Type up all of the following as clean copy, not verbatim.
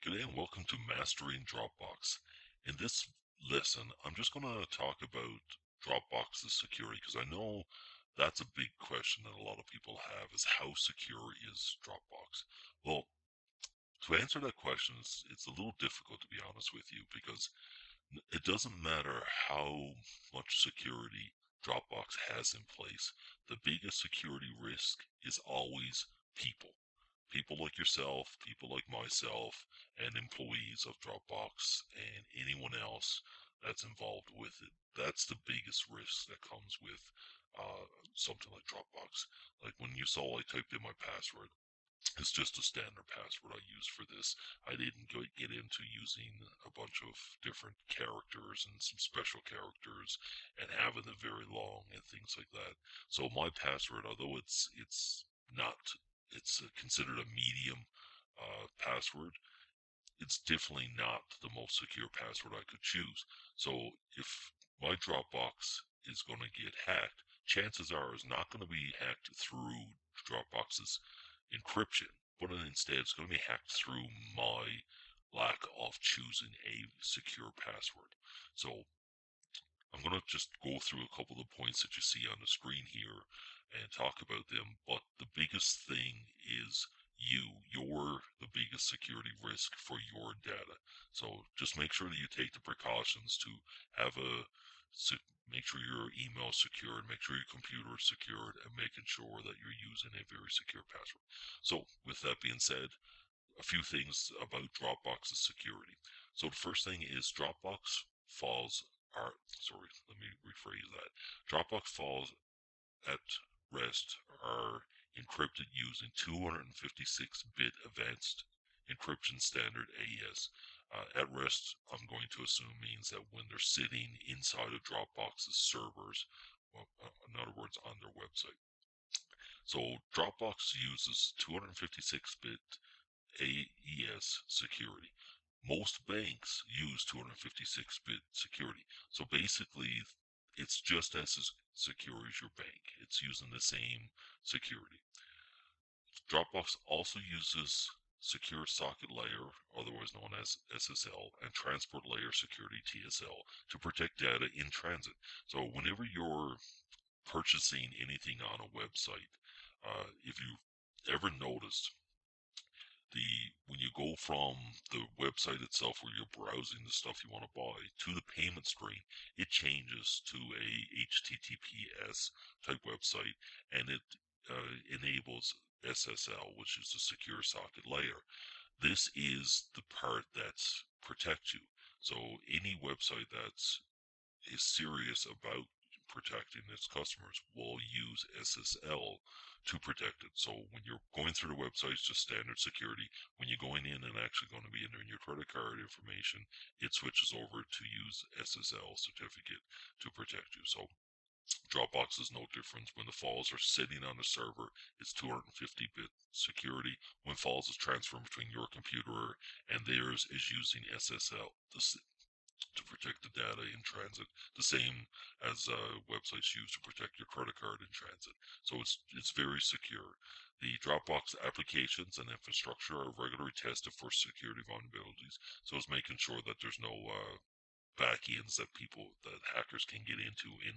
Good day and welcome to Mastering Dropbox. In this lesson, I'm just going to talk about Dropbox's security because I know that's a big question that a lot of people have is how secure is Dropbox? Well, to answer that question, it's a little difficult to be honest with you because it doesn't matter how much security Dropbox has in place. The biggest security risk is always people. People like yourself, people like myself, and employees of Dropbox and anyone else that's involved with it. That's the biggest risk that comes with something like Dropbox. Like when you saw I typed in my password, it's just a standard password I use for this. I didn't get into using a bunch of different characters and some special characters and having them very long and things like that. So my password, although it's not it's considered a medium password, it's definitely not the most secure password I could choose. So if my Dropbox is going to get hacked, chances are it's not going to be hacked through Dropbox's encryption, but instead it's going to be hacked through my lack of choosing a secure password. So I'm going to just go through a couple of the points that you see on the screen here and talk about them. But the biggest thing is you're the biggest security risk for your data. So just make sure that you take the precautions to have make sure your email is secured, make sure your computer is secured, and making sure that you're using a very secure password. So with that being said, a few things about Dropbox's security. So the first thing is Dropbox falls are sorry, let me rephrase that. Dropbox files at rest are encrypted using 256-bit advanced encryption standard AES. At rest, I'm going to assume means that when they're sitting inside of Dropbox's servers, well, in other words, on their website. So Dropbox uses 256-bit AES security. Most banks use 256-bit security. So basically, it's just as secure as your bank. It's using the same security. Dropbox also uses Secure Socket Layer, otherwise known as SSL, and Transport Layer Security TSL to protect data in transit. So whenever you're purchasing anything on a website, if you've ever noticed, when you go from the website itself where you're browsing the stuff you want to buy to the payment screen, it changes to a HTTPS type website, and it enables SSL, which is the secure socket layer. This is the part that protects you. So any website that's is serious about protecting its customers will use SSL to protect it. So when you're going through the website, it's just standard security. When you're going in and actually going to be entering your credit card information, it switches over to use SSL certificate to protect you. So Dropbox is no different. When the files are sitting on the server, it's 250-bit security. When files is transferred between your computer and theirs is using SSL to protect the data in transit, the same as websites use to protect your credit card in transit. So it's very secure. The Dropbox applications and infrastructure are regularly tested for security vulnerabilities. So it's making sure that there's no back ends that hackers can get into in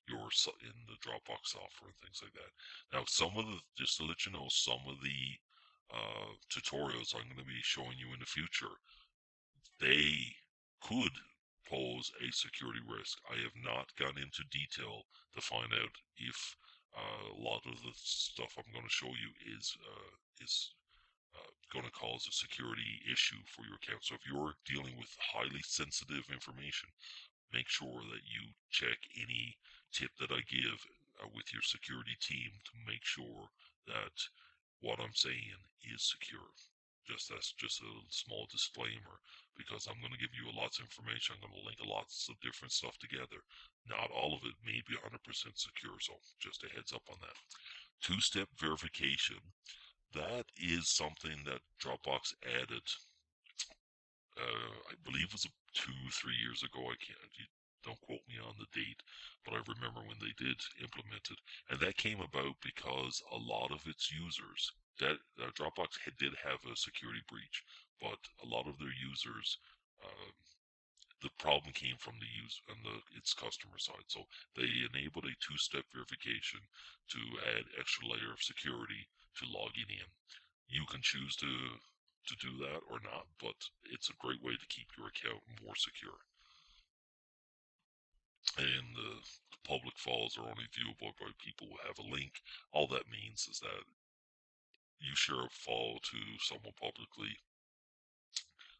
the Dropbox software and things like that. Now, just to let you know, some of the tutorials I'm going to be showing you in the future, they could pose a security risk. I have not gone into detail to find out if a lot of the stuff I'm going to show you is going to cause a security issue for your account. So if you're dealing with highly sensitive information, make sure that you check any tip that I give with your security team to make sure that what I'm saying is secure. That's just a small disclaimer because I'm going to give you lots of information. I'm going to link lots of different stuff together. Not all of it may be 100% secure, so just a heads up on that. Two-step verification. That is something that Dropbox added. I believe it was 2, 3 years ago. I can't. Don't quote me on the date, but I remember when they did implement it, and that came about because a lot of its users, that Dropbox did have a security breach but a lot of their users, uh, the problem came from the use on its customer side. So they enabled a two-step verification to add extra layer of security to logging in. You can choose to do that or not, but it's a great way to keep your account more secure. And the public files are only viewable by people who have a link. All that means is that you share a file to someone publicly,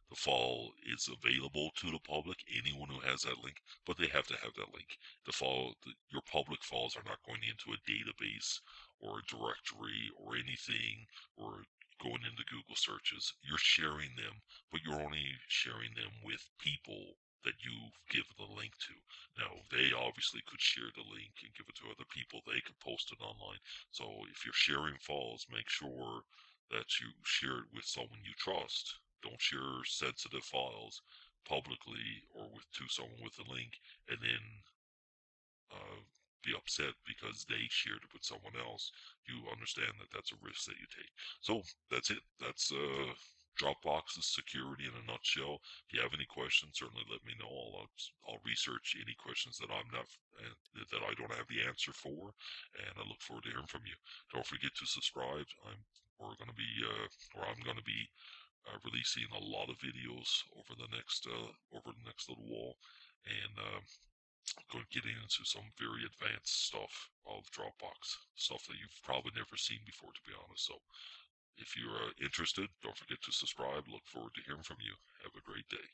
the file is available to the public, anyone who has that link, but they have to have that link. Your public files are not going into a database or a directory or anything, or going into Google searches. You're sharing them, but you're only sharing them with people that you give the link to. Now, they obviously could share the link and give it to other people. They could post it online. So if you're sharing files, make sure that you share it with someone you trust. Don't share sensitive files publicly or to someone with a link and then uh, be upset because they shared it with someone else. You understand that that's a risk that you take. So that's it. That's Dropbox's security in a nutshell. If you have any questions, certainly let me know. I'll research any questions that that I don't have the answer for, and I look forward to hearing from you. Don't forget to subscribe. I'm going to be releasing a lot of videos over the next little while, and going getting into some very advanced stuff of Dropbox, stuff that you've probably never seen before, to be honest. So if you're interested, don't forget to subscribe. Look forward to hearing from you. Have a great day.